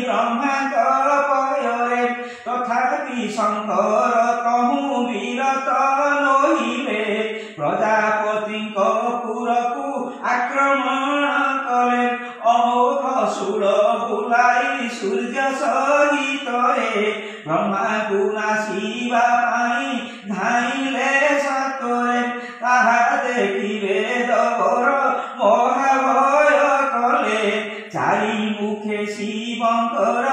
ब्रह्मांकर पୟରେ तथापि शंकर कहूँ विरत नहिले प्रजापति पुरकु आक्रमण कले अमोघ सुर बुलाई सूर्य सहित ब्रह्मा को नाशिबा पाई धाइले सातरे ताहा देखि वेदवर महाभय कले चारि मुखे शिवंकर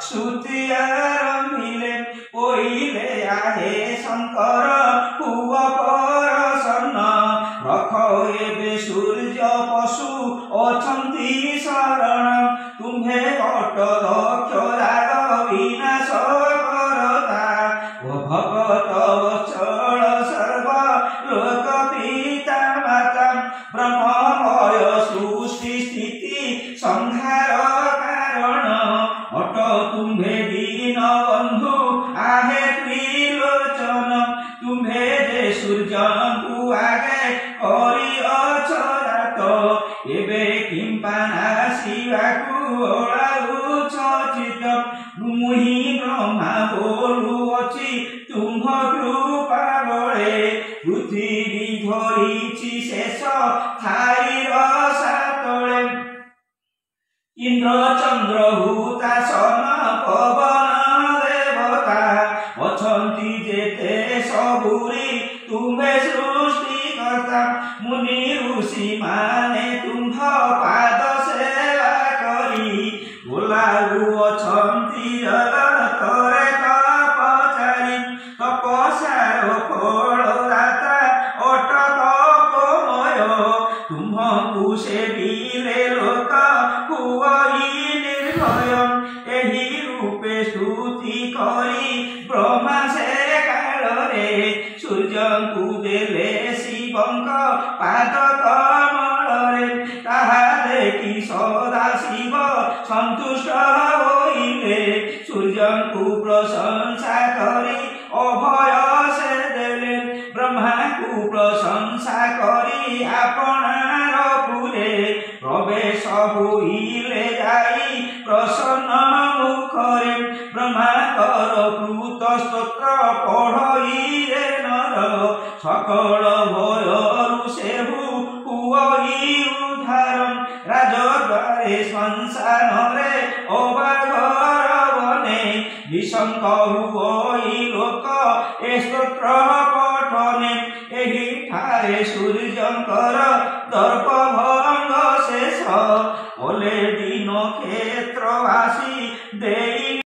स्तुति आरंभिले पहिले आहे शंकर हुव परसन्न रख एबे सूर्य पशु अछंती शरण तुम्हे कट दक्ष राग विनाश करता ओ भगत वत्सल सर्व लोक पिता माता ब्रह्ममय सृष्टि स्थिति संहार कारण अट तुम्हे दीन बंधु आहे त्रिलोचन तुम्हे जे सूर्य को आगे करी अछरात एबे किंपा नाशिबाकु ओळाउछ चित मुहि ब्रह्मा बोलुअछि तुम्भ कृपा बळे पृथ्वी धरिछि शेष थाईर सातळे इंद्र चंद्र हुतासन पवन देवता अछंती जेते सबुरी तुम्हे सृष्टि करता मुनि ऋषि माने तुम्भ पाद सेवा करी बोलाउ अछंती जगतरे तपचारी तपस्यार फल दाता अटक कोमय तुम्हकु सेविले लोक हुई निर्भय एही रूपे स्तुति करी ब्रह्मा से कालरे सूर्य को देले शिवंक पाद कमलरे ताहा देखि सदा शिव संतुष्ट होइले सूर्य को प्रशंसा करी अभय से देले ब्रह्मा को प्रशंसा करी आपणार पुरे प्रवेश होइले जाई प्रसन्न मुखरे ब्रह्माकर कृत स्तोत्र पढ़इले नर सकल भयरु सेहु हुई उद्धार राजद्वारे संसारे अबाघर बने निशंक हुई लोक ए स्तोत्र पठने एही ठारे सूर्यंकर दर्प भंग शेष ओले दिन क्षेत्रवासी दे